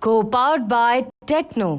Co-powered by Techno।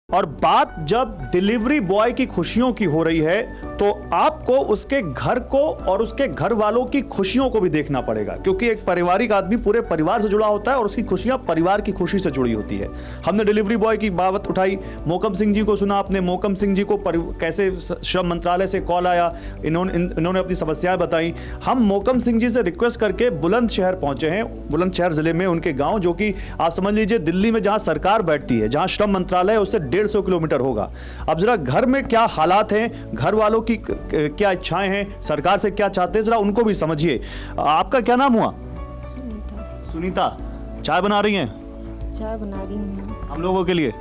और बात जब डिलीवरी बॉय की खुशियों की हो रही है तो आपको उसके घर को और उसके घर वालों की खुशियों को भी देखना पड़ेगा, क्योंकि एक पारिवारिक आदमी पूरे परिवार से जुड़ा होता है और उसकी खुशियां परिवार की खुशी से जुड़ी होती है। हमने डिलीवरी बॉय की बात उठाई, मोकम सिंह जी को सुना आपने, मोकम सिंह जी को कैसे श्रम मंत्रालय से कॉल आया, इन्होंने अपनी समस्याएं बताई। हम मोकम सिंह जी से रिक्वेस्ट करके बुलंदशहर पहुंचे हैं, बुलंदशहर जिले में उनके गाँव, जो कि आप समझ लीजिए दिल्ली में जहाँ सरकार बैठती है, जहाँ श्रम मंत्रालय है, उससे 150 किलोमीटर होगा। अब जरा घर में क्या हालात हैं, घर वालों की क्या इच्छाएं हैं, सरकार से क्या चाहते हैं, जरा उनको भी समझिए। आपका क्या नाम हुआ? सुनीता। सुनीता, चाय बना रही हैं? चाय बना रही हूँ हम लोगों के लिए।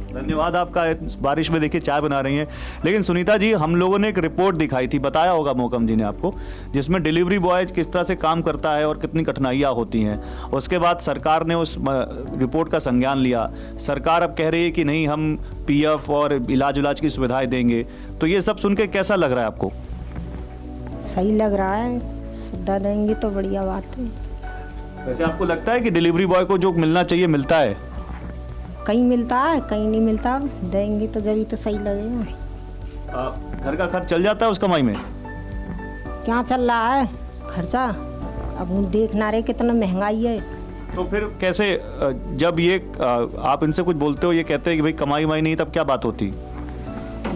धन्यवाद आपका, बारिश में देखिए चाय बना रही हैं। लेकिन सुनीता जी, हम लोगों ने एक रिपोर्ट दिखाई थी, बताया होगा मोकम जी ने आपको, जिसमें डिलीवरी बॉय किस तरह से काम करता है और कितनी कठिनाइयाँ होती हैं। उसके बाद सरकार ने उस रिपोर्ट का संज्ञान लिया। सरकार अब कह रही है कि नहीं, हम पीएफ और इलाज की सुविधाएं देंगे। तो ये सब सुन के कैसा लग रहा है आपको? सही लग रहा है, सुविधा देंगे तो बढ़िया बात है। वैसे आपको लगता है कि डिलीवरी बॉय को जो मिलना चाहिए मिलता है? कहीं मिलता है, कहीं नहीं मिलता। देंगे तो जब तो सही लगेगा। घर का खर्च चल जाता है उस कमाई में? क्या चल रहा है खर्चा, अब देखना रहे कितना महंगाई है। तो फिर कैसे, जब ये आप इनसे कुछ बोलते हो, ये कहते हैं कि भाई कमाई वाई नहीं, तब क्या बात होती?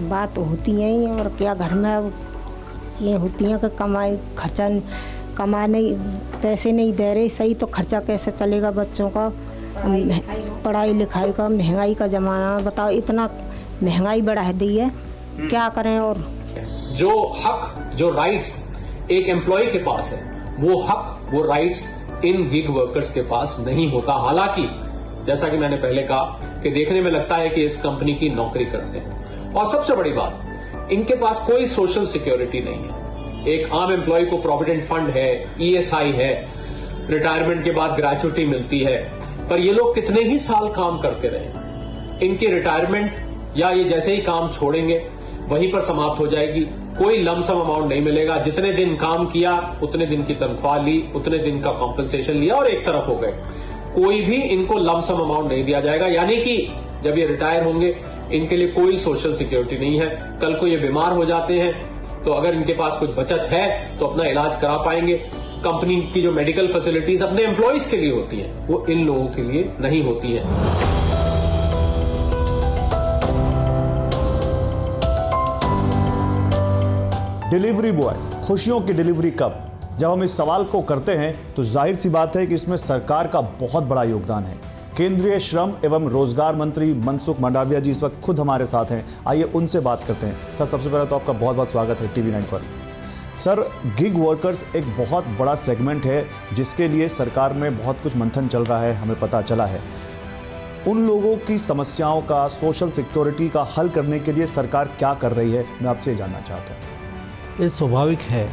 बात होती है ही, और क्या घर में अब ये होती है कि कमाई खर्चा कमाने पैसे नहीं दे रहे सही, तो खर्चा कैसे चलेगा बच्चों का, पढ़ाई लिखाई का, महंगाई का ज़माना। बताओ, इतना महंगाई बढ़ा दी है, क्या करें। और जो हक, जो राइट्स एक एम्प्लॉय के पास है, वो हक, वो राइट्स इन गिग वर्कर्स के पास नहीं होता। हालांकि जैसा कि मैंने पहले कहा कि देखने में लगता है कि इस कंपनी की नौकरी करते हैं। और सबसे बड़ी बात, इनके पास कोई सोशल सिक्योरिटी नहीं है। एक आम एम्प्लॉय को प्रोविडेंट फंड है, ईएसआई है, रिटायरमेंट के बाद ग्रेचुइटी मिलती है, पर ये लोग कितने ही साल काम करते रहे, इनकी रिटायरमेंट या ये जैसे ही काम छोड़ेंगे वहीं पर समाप्त हो जाएगी। कोई लमसम अमाउंट नहीं मिलेगा। जितने दिन काम किया उतने दिन की तनख्वाह ली, उतने दिन का कॉम्पनसेशन लिया और एक तरफ हो गए। कोई भी इनको लमसम अमाउंट नहीं दिया जाएगा, यानी कि जब ये रिटायर होंगे इनके लिए कोई सोशल सिक्योरिटी नहीं है। कल को ये बीमार हो जाते हैं तो अगर इनके पास कुछ बचत है तो अपना इलाज करा पाएंगे। कंपनी की जो मेडिकल फैसिलिटीज अपने एम्प्लॉइज के लिए होती हैं, वो इन लोगों के लिए नहीं होती हैं। डिलीवरी बॉय, खुशियों की डिलीवरी कब? जब हम इस सवाल को करते हैं तो जाहिर सी बात है कि इसमें सरकार का बहुत बड़ा योगदान है। केंद्रीय श्रम एवं रोजगार मंत्री मनसुख मंडाविया जी इस वक्त खुद हमारे साथ हैं। आइए उनसे बात करते हैं। सर, सबसे पहले तो आपका बहुत बहुत स्वागत है TV9 पर। सर, गिग वर्कर्स एक बहुत बड़ा सेगमेंट है जिसके लिए सरकार में बहुत कुछ मंथन चल रहा है, हमें पता चला है। उन लोगों की समस्याओं का, सोशल सिक्योरिटी का हल करने के लिए सरकार क्या कर रही है, मैं आपसे जानना चाहता हूँ। ये स्वाभाविक है,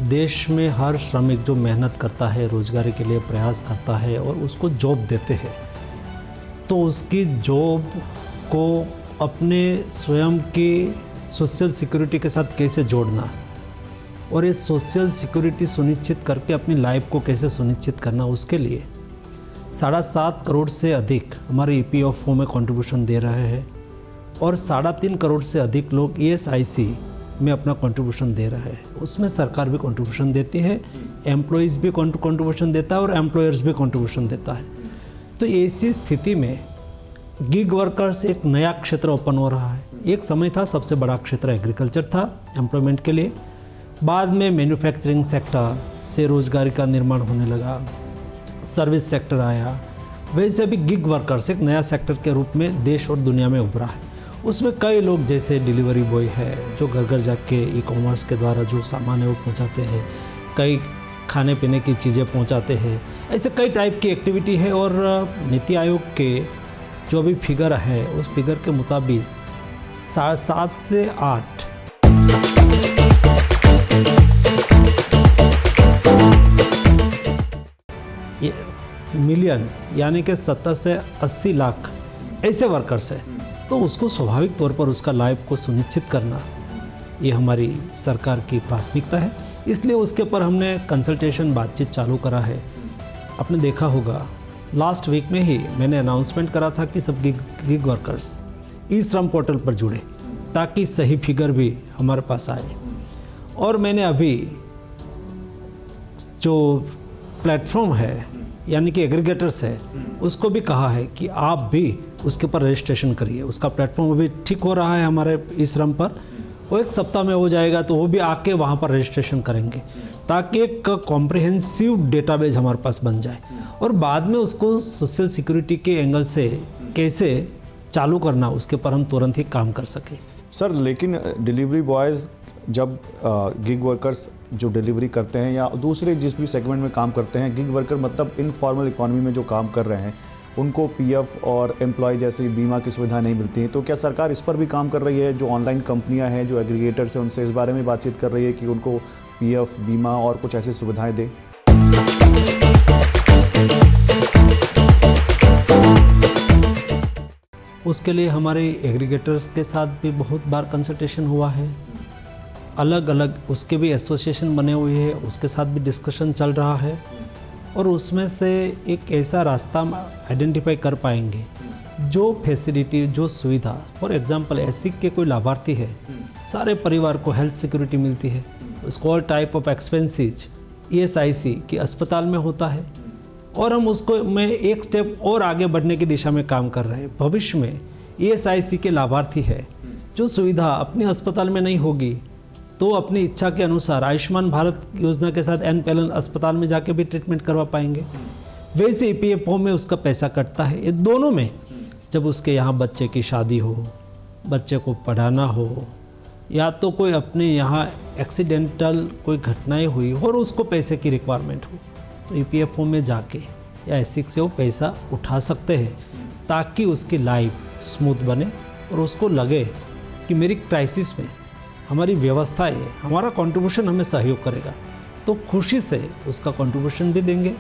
देश में हर श्रमिक जो मेहनत करता है, रोजगारी के लिए प्रयास करता है और उसको जॉब देते हैं, तो उसकी जॉब को अपने स्वयं की सोशल सिक्योरिटी के साथ कैसे जोड़ना और ये सोशल सिक्योरिटी सुनिश्चित करके अपनी लाइफ को कैसे सुनिश्चित करना, उसके लिए 7.5 करोड़ से अधिक हमारे EPFO में कंट्रीब्यूशन दे रहे हैं और 3.5 करोड़ से अधिक लोग ESIC में अपना कंट्रीब्यूशन दे रहे हैं। उसमें सरकार भी कंट्रीब्यूशन देती है, एम्प्लॉइज़ भी कंट्रीब्यूशन देता है और एम्प्लॉयर्स भी कंट्रीब्यूशन देता है। तो ऐसी स्थिति में गिग वर्कर्स एक नया क्षेत्र ओपन हो रहा है। एक समय था सबसे बड़ा क्षेत्र एग्रीकल्चर था एम्प्लॉयमेंट के लिए, बाद में मैन्युफैक्चरिंग सेक्टर से रोजगार का निर्माण होने लगा, सर्विस सेक्टर आया। वैसे भी गिग वर्कर्स एक नया सेक्टर के रूप में देश और दुनिया में उभरा है। उसमें कई लोग जैसे डिलीवरी बॉय है जो घर घर जाके ई-कॉमर्स के द्वारा जो सामान है वो पहुंचाते हैं, कई खाने पीने की चीज़ें पहुंचाते हैं। ऐसे कई टाइप की एक्टिविटी है और नीति आयोग के जो अभी फिगर है उस फिगर के मुताबिक 7 से 8 मिलियन यानी कि 70 से 80 लाख ऐसे वर्कर्स हैं। तो उसको स्वाभाविक तौर पर उसका लाइफ को सुनिश्चित करना ये हमारी सरकार की प्राथमिकता है। इसलिए उसके ऊपर हमने कंसल्टेशन बातचीत चालू करा है आपने देखा होगा लास्ट वीक में ही मैंने अनाउंसमेंट करा था कि सब गिग वर्कर्स ई श्रम पोर्टल पर जुड़े ताकि सही फिगर भी हमारे पास आए। और मैंने अभी जो प्लेटफॉर्म है यानी कि एग्रीगेटर्स है उसको भी कहा है कि आप भी उसके ऊपर रजिस्ट्रेशन करिए। उसका प्लेटफॉर्म अभी ठीक हो रहा है हमारे ई श्रम पर, वो 1 सप्ताह में हो जाएगा, तो वो भी आके वहाँ पर रजिस्ट्रेशन करेंगे ताकि एक कॉम्प्रिहेंसिव डेटाबेस हमारे पास बन जाए और बाद में उसको सोशल सिक्योरिटी के एंगल से कैसे चालू करना उसके पर हम तुरंत ही काम कर सकें। सर लेकिन डिलीवरी बॉयज़ जब गिग वर्कर्स जो डिलीवरी करते हैं या दूसरे जिस भी सेगमेंट में काम करते हैं, गिग वर्कर मतलब इनफॉर्मल इकोनॉमी में जो काम कर रहे हैं, उनको पीएफ और एम्प्लॉय जैसी बीमा की सुविधा नहीं मिलती है, तो क्या सरकार इस पर भी काम कर रही है? जो ऑनलाइन कंपनियां हैं, जो एग्रीगेटर्स हैं, उनसे इस बारे में बातचीत कर रही है कि उनको पीएफ, बीमा और कुछ ऐसी सुविधाएं दें? उसके लिए हमारे एग्रीगेटर्स के साथ भी बहुत बार कंसल्टेशन हुआ है। अलग अलग उसके भी एसोसिएशन बने हुए हैं, उसके साथ भी डिस्कशन चल रहा है और उसमें से एक ऐसा रास्ता हम आइडेंटिफाई कर पाएंगे जो फैसिलिटी, जो सुविधा, फॉर एग्जांपल ऐसी के कोई लाभार्थी है, सारे परिवार को हेल्थ सिक्योरिटी मिलती है, उसको all type of expenses ESIC की अस्पताल में होता है और हम उसको में एक स्टेप और आगे बढ़ने की दिशा में काम कर रहे हैं। भविष्य में ESIC के लाभार्थी है जो सुविधा अपने अस्पताल में नहीं होगी तो अपनी इच्छा के अनुसार आयुष्मान भारत योजना के साथ NPLN अस्पताल में जाके भी ट्रीटमेंट करवा पाएंगे। वैसे EPFO में उसका पैसा कटता है। ये दोनों में जब उसके यहाँ बच्चे की शादी हो, बच्चे को पढ़ाना हो या तो कोई अपने यहाँ एक्सीडेंटल कोई घटनाएं हुई हो और उसको पैसे की रिक्वायरमेंट हो तो EPFO में जाके या ESIC से वो पैसा उठा सकते हैं ताकि उसकी लाइफ स्मूथ बने और उसको लगे कि मेरी क्राइसिस में हमारी व्यवस्था है, हमारा कंट्रीब्यूशन हमें सहयोग करेगा, तो खुशी से उसका कंट्रीब्यूशन भी देंगे,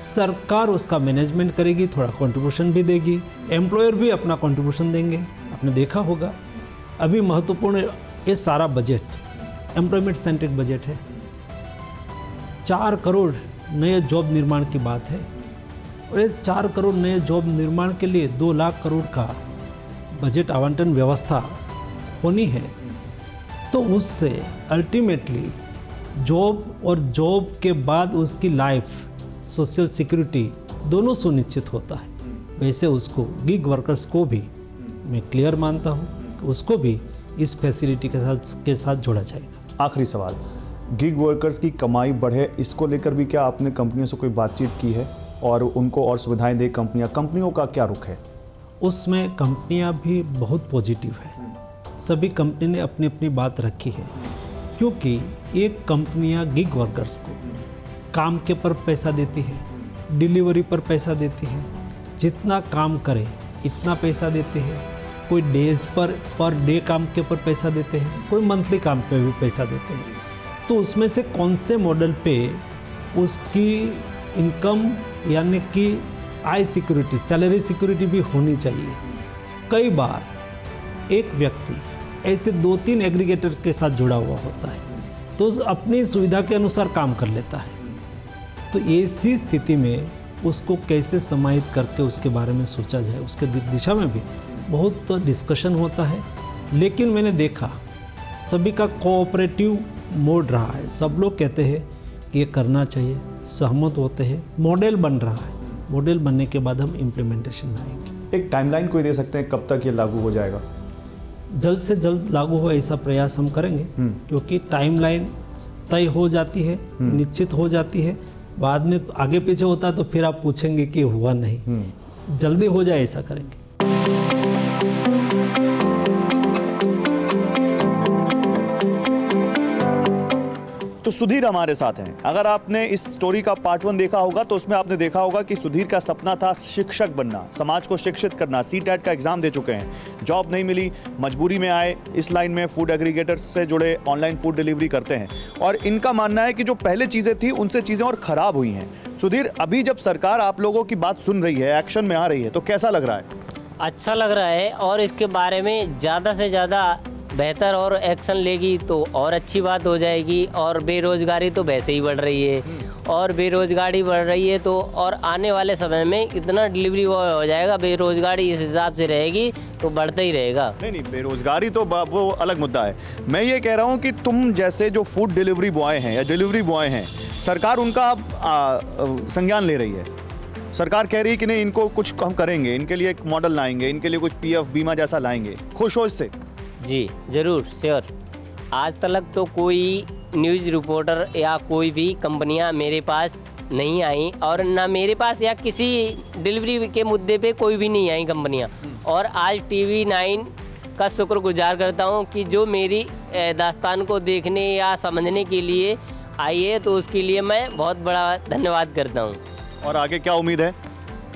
सरकार उसका मैनेजमेंट करेगी, थोड़ा कंट्रीब्यूशन भी देगी, एम्प्लॉयर भी अपना कंट्रीब्यूशन देंगे। आपने देखा होगा अभी महत्वपूर्ण ये सारा बजट एम्प्लॉयमेंट सेंट्रिक बजट है। 4 करोड़ नए जॉब निर्माण की बात है और ये 4 करोड़ नए जॉब निर्माण के लिए 2 लाख करोड़ का बजट आवंटन व्यवस्था होनी है, तो उससे अल्टीमेटली जॉब और जॉब के बाद उसकी लाइफ, सोशल सिक्योरिटी दोनों सुनिश्चित होता है। वैसे उसको गिग वर्कर्स को भी मैं क्लियर मानता हूँ कि उसको भी इस फैसिलिटी के साथ जोड़ा जाएगा। आखिरी सवाल, गिग वर्कर्स की कमाई बढ़े, इसको लेकर भी क्या आपने कंपनियों से कोई बातचीत की है और उनको और सुविधाएं दे कंपनियों का क्या रुख है? उसमें कंपनियां भी बहुत पॉजिटिव है। सभी कंपनी ने अपनी अपनी बात रखी है क्योंकि एक कंपनियां गिग वर्कर्स को काम के पर पैसा देती है, डिलीवरी पर पैसा देती है, जितना काम करे इतना पैसा देते हैं। कोई डेज पर डे काम के पर पैसा देते हैं, कोई मंथली काम पे भी पैसा देते हैं। तो उसमें से कौन से मॉडल पे उसकी इनकम यानी कि आय सिक्योरिटी, सैलरी सिक्योरिटी भी होनी चाहिए। कई बार एक व्यक्ति ऐसे 2-3 एग्रीगेटर के साथ जुड़ा हुआ होता है तो अपनी सुविधा के अनुसार काम कर लेता है, तो ऐसी स्थिति में उसको कैसे समाहित करके उसके बारे में सोचा जाए, उसके दिशा में भी बहुत डिस्कशन होता है। लेकिन मैंने देखा सभी का कोऑपरेटिव मोड रहा है, सब लोग कहते हैं कि ये करना चाहिए, सहमत होते हैं, मॉडल बन रहा है। मॉडल बनने के बाद हम इम्प्लीमेंटेशन में आएंगे। एक टाइमलाइन कोई दे सकते हैं कब तक ये लागू हो जाएगा? जल्द से जल्द लागू हो ऐसा प्रयास हम करेंगे क्योंकि टाइमलाइन तय हो जाती है, निश्चित हो जाती है, बाद में आगे पीछे होता है तो फिर आप पूछेंगे कि हुआ नहीं। जल्दी हो जाए ऐसा करेंगे। तो सुधीर हमारे साथ हैं। अगर आपने इस स्टोरी का पार्ट 1 देखा होगा तो उसमें आपने देखा होगा कि सुधीर का सपना था शिक्षक बनना, समाज को शिक्षित करना। CTET का एग्जाम दे चुके हैं, जॉब नहीं मिली, मजबूरी में आए इस लाइन में, फूड एग्रीगेटर्स से जुड़े, ऑनलाइन फूड डिलीवरी करते हैं और इनका मानना है कि जो पहले चीज़ें थी उनसे चीज़ें और ख़राब हुई हैं। सुधीर, अभी जब सरकार आप लोगों की बात सुन रही है, एक्शन में आ रही है, तो कैसा लग रहा है? अच्छा लग रहा है और इसके बारे में ज़्यादा से ज़्यादा बेहतर और एक्शन लेगी तो और अच्छी बात हो जाएगी। और बेरोज़गारी तो वैसे ही बढ़ रही है और बेरोज़गारी बढ़ रही है, तो और आने वाले समय में इतना डिलीवरी बॉय हो जाएगा, बेरोज़गारी इस हिसाब से रहेगी तो बढ़ता ही रहेगा। नहीं, बेरोजगारी तो वो अलग मुद्दा है। मैं ये कह रहा हूँ कि तुम जैसे जो फूड डिलीवरी बॉय हैं या डिलीवरी बॉय हैं, सरकार उनका संज्ञान ले रही है। सरकार कह रही है कि नहीं, इनको कुछ हम करेंगे, इनके लिए एक मॉडल लाएंगे, इनके लिए कुछ पीएफ बीमा जैसा लाएंगे। खुश हो इससे? जी ज़रूर, श्योर। आज तक तो कोई न्यूज़ रिपोर्टर या कोई भी कंपनियां मेरे पास नहीं आई, और ना मेरे पास या किसी डिलीवरी के मुद्दे पे कोई भी नहीं आई कंपनियां। और आज TV9 का शुक्रगुजार करता हूं कि जो मेरी दास्तान को देखने या समझने के लिए आई है, तो उसके लिए मैं बहुत बड़ा धन्यवाद करता हूं। और आगे क्या उम्मीद है?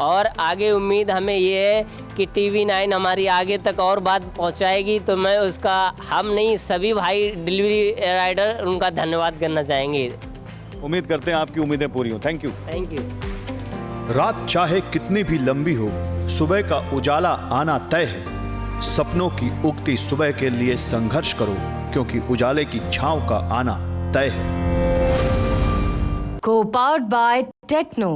और आगे उम्मीद हमें ये है कि TV9 हमारी आगे तक और बात पहुंचाएगी, तो मैं उसका, हम नहीं सभी भाई डिलीवरी राइडर उनका धन्यवाद करना चाहेंगे। उम्मीद करते हैं आपकी उम्मीदें पूरी हों। Thank you. Thank you. रात चाहे कितनी भी लंबी हो, सुबह का उजाला आना तय है। सपनों की उगती सुबह के लिए संघर्ष करो, क्योंकि उजाले की छांव का आना तय है। Co-powered by Techno.